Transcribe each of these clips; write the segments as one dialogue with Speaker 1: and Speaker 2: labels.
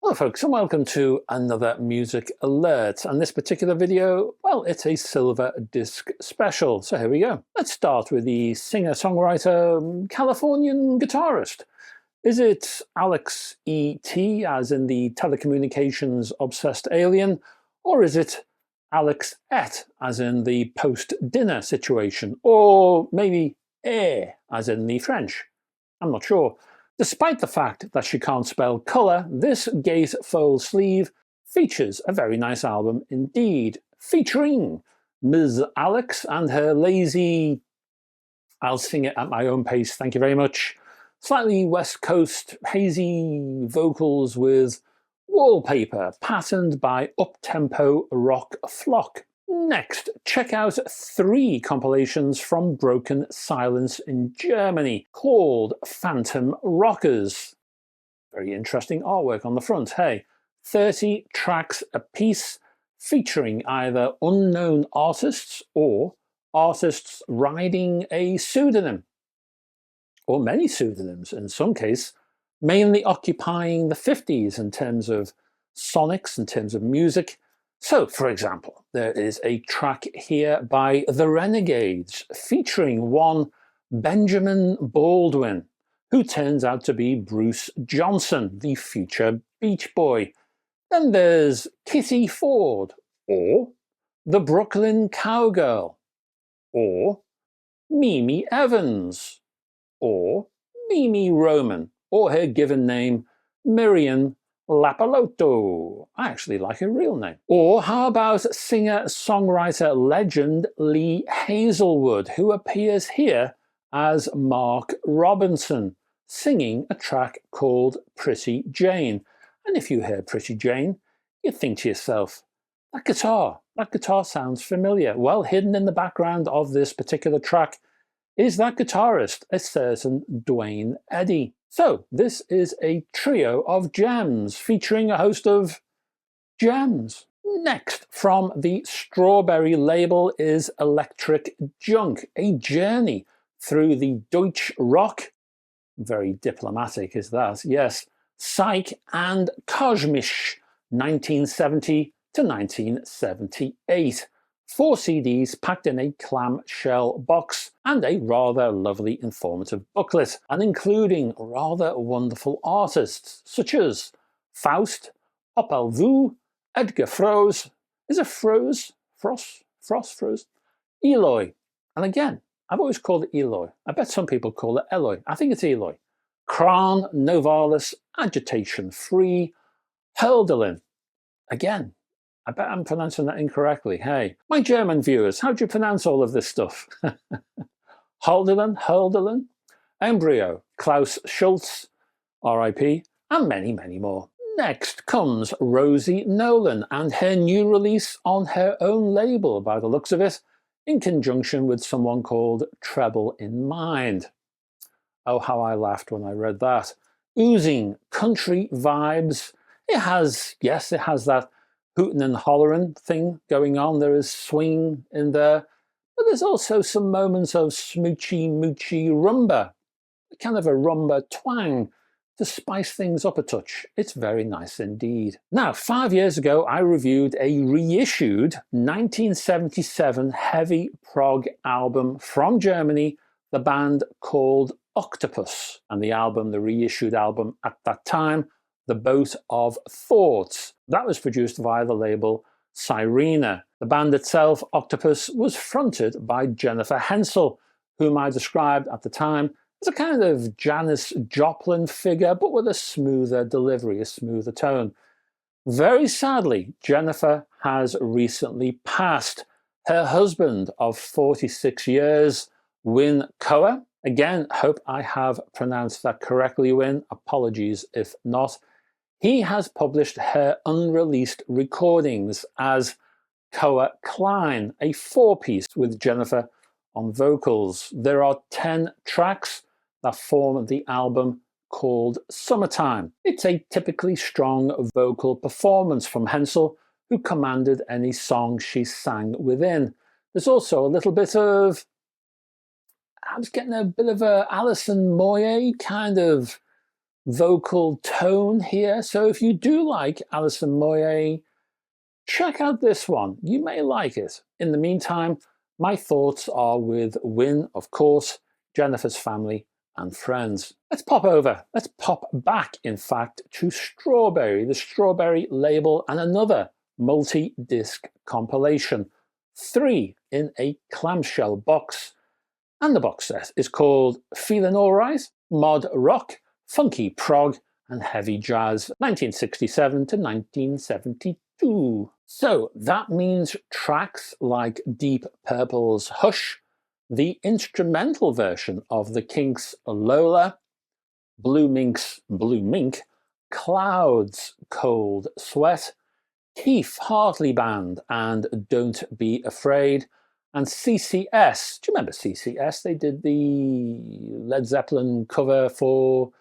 Speaker 1: Hello folks and welcome to another music alert, and this particular video, well, it's a silver disc special, so here we go. Let's start with the singer-songwriter Californian guitarist. Is it Alex E.T. as in the telecommunications obsessed alien, or is it Alex Et as in the post-dinner situation, or maybe E as in the French? I'm not sure. Despite the fact that she can't spell colour, this gatefold sleeve features a very nice album indeed, featuring Ms. Alex and her lazy, I'll sing it at my own pace, thank you very much, slightly West Coast hazy vocals with wallpaper patterned by up-tempo rock flock. Next, check out 3 compilations from Broken Silence in Germany called Phantom Rockers. Very interesting artwork on the front, hey. 30 tracks apiece featuring either unknown artists or artists riding a pseudonym, or many pseudonyms in some case, mainly occupying the 50s in terms of sonics, in terms of music. So, for example, there is a track here by The Renegades featuring one Benjamin Baldwin, who turns out to be Bruce Johnson, the future Beach Boy. Then there's Kitty Ford, or The Brooklyn Cowgirl, or Mimi Evans, or Mimi Roman, or her given name, Miriam Lapalotto. I actually like her real name. Or how about singer-songwriter legend Lee Hazlewood, who appears here as Mark Robinson, singing a track called Pretty Jane. And if you hear Pretty Jane, you think to yourself, that guitar sounds familiar. Well, hidden in the background of this particular track is that guitarist, a certain Duane Eddy. So this is a trio of gems featuring a host of gems. Next, from the Strawberry label is Electric Junk, a journey through the Deutsch rock, very diplomatic is that, yes, Psych and Kosmische, 1970 to 1978. 4 CDs packed in a clamshell box and a rather lovely informative booklet, and including rather wonderful artists such as Faust, Popol Vuh, Edgar Froese, is it Froese? Froese? Eloy, and again, I've always called it Eloy. I bet some people call it Eloy. I think it's Eloy. Kraan, Novalis, Agitation Free, Hölderlin. Again, I bet I'm pronouncing that incorrectly. Hey, my German viewers, how do you pronounce all of this stuff? Hölderlin, Embryo, Klaus Schulze, RIP, and many, many more. Next comes Rosy Nolan and her new release on her own label, by the looks of it, in conjunction with someone called Treble in Mind. Oh, how I laughed when I read that. Oozing country vibes. It has that hootin' and hollerin' thing going on. There is swing in there, but there's also some moments of smoochy moochy rumba, kind of a rumba twang to spice things up a touch. It's very nice indeed. Now, 5 years ago, I reviewed a reissued 1977 heavy prog album from Germany, the band called Octopus, and the reissued album at that time, The Boat of Thoughts. That was produced via the label Sirena. The band itself, Octopus, was fronted by Jennifer Hensel, whom I described at the time as a kind of Janis Joplin figure, but with a smoother delivery, a smoother tone. Very sadly, Jennifer has recently passed. Her husband of 46 years, Win Koa, again, hope I have pronounced that correctly, Win, apologies if not, he has published her unreleased recordings as Koa Klein, a 4-piece with Jennifer on vocals. There are 10 tracks that form the album called Summertime. It's a typically strong vocal performance from Hensel, who commanded any song she sang within. There's also a little bit of, I was getting a bit of a Alison Moyet kind of vocal tone here. So if you do like Alison Moyet, check out this one. You may like it. In the meantime, my thoughts are with Win, of course, Jennifer's Family, and Friends. Let's pop back, in fact, to Strawberry, the Strawberry label, and another multi-disc compilation. 3 in a clamshell box. And the box set is called Feelin' Alright, Mod Rock, Funky Prog, and Heavy Jazz, 1967 to 1972. So that means tracks like Deep Purple's Hush, the instrumental version of the Kinks' Lola, Blue Mink's Blue Mink, Cloud's Cold Sweat, Keith Hartley Band and Don't Be Afraid, and CCS. Do you remember CCS? They did the Led Zeppelin cover for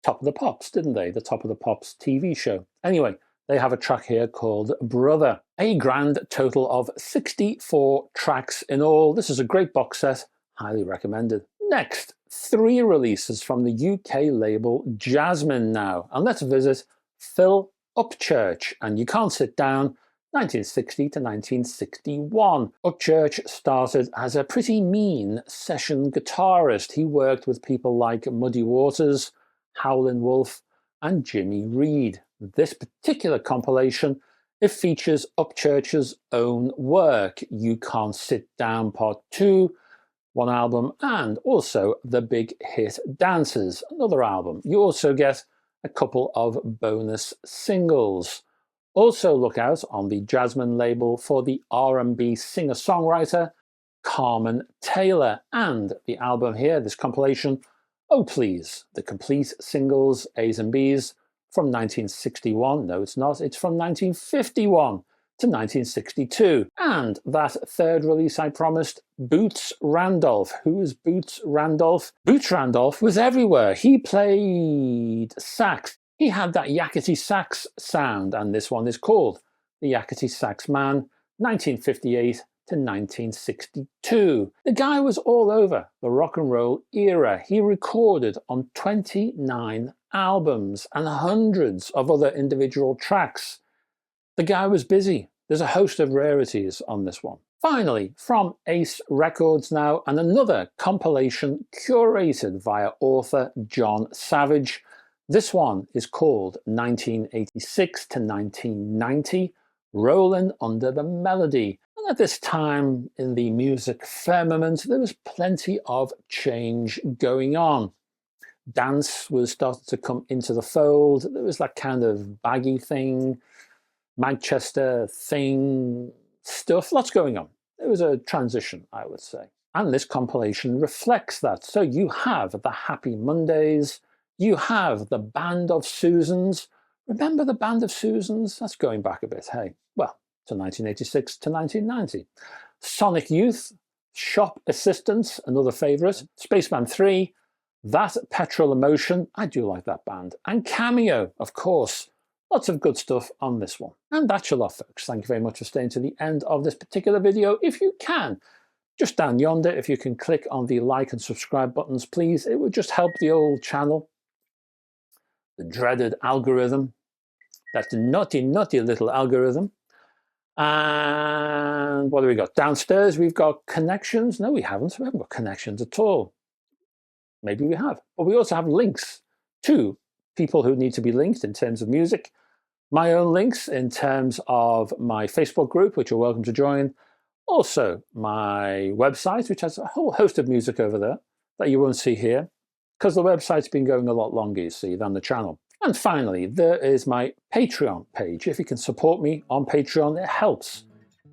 Speaker 1: Top of the Pops, didn't they? The Top of the Pops TV show. Anyway, they have a track here called Brother. A grand total of 64 tracks in all. This is a great box set, highly recommended. Next, 3 releases from the UK label Jasmine now. And let's visit Phil Upchurch, and You Can't Sit Down, 1960 to 1961. Upchurch started as a pretty mean session guitarist. He worked with people like Muddy Waters, Howlin' Wolf, and Jimmy Reed. This particular compilation, it features Upchurch's own work, You Can't Sit Down Part 2, one album, and also the big hit Dances, another album. You also get a couple of bonus singles. Also look out on the Jasmine label for the R&B singer-songwriter Carmen Taylor, and the album here, this compilation, Oh Please, the complete singles A's and B's from 1961. No, it's not. It's from 1951 to 1962. And that third release I promised, Boots Randolph. Who is Boots Randolph? Boots Randolph was everywhere. He played sax. He had that yakety sax sound, and this one is called The Yakety Sax Man, 1958 to 1962. The guy was all over the rock and roll era. He recorded on 29 albums and hundreds of other individual tracks. The guy was busy. There's a host of rarities on this one. Finally, from Ace Records now, and another compilation curated via author John Savage. This one is called 1986 to 1990, Rollin' Under the Melody. And at this time in the music firmament, there was plenty of change going on. Dance was starting to come into the fold. There was that kind of baggy thing, Manchester thing, stuff, lots going on. It was a transition, I would say. And this compilation reflects that. So you have the Happy Mondays, you have the Band of Susans. Remember the Band of Susans? That's going back a bit, hey? Well, to 1986 to 1990. Sonic Youth, Shop Assistants, another favourite. Spaceman 3, That Petrol Emotion, I do like that band. And Cameo, of course. Lots of good stuff on this one. And that's your lot, folks. Thank you very much for staying to the end of this particular video. If you can, just down yonder, if you can click on the like and subscribe buttons, please. It would just help the old channel. The dreaded algorithm. That's the naughty, naughty little algorithm. And what do we got? Downstairs, we've got connections. No, we haven't. We haven't got connections at all. Maybe we have. But we also have links to people who need to be linked in terms of music. My own links in terms of my Facebook group, which you're welcome to join. Also, my website, which has a whole host of music over there that you won't see here, because the website's been going a lot longer, you see, than the channel. And finally, there is my Patreon page. If you can support me on Patreon, it helps.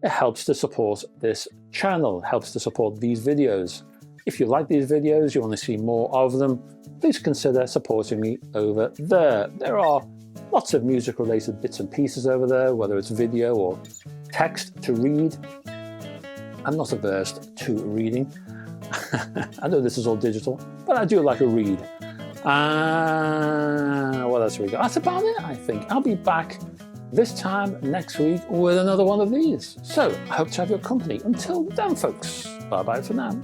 Speaker 1: It helps to support this channel, helps to support these videos. If you like these videos, you want to see more of them, please consider supporting me over there. There are lots of music-related bits and pieces over there, whether it's video or text to read. I'm not averse to reading. I know this is all digital, but I do like a read. What else have we got? That's about it, I think. I'll be back this time next week with another one of these. So I hope to have your company. Until then, folks, bye-bye for now.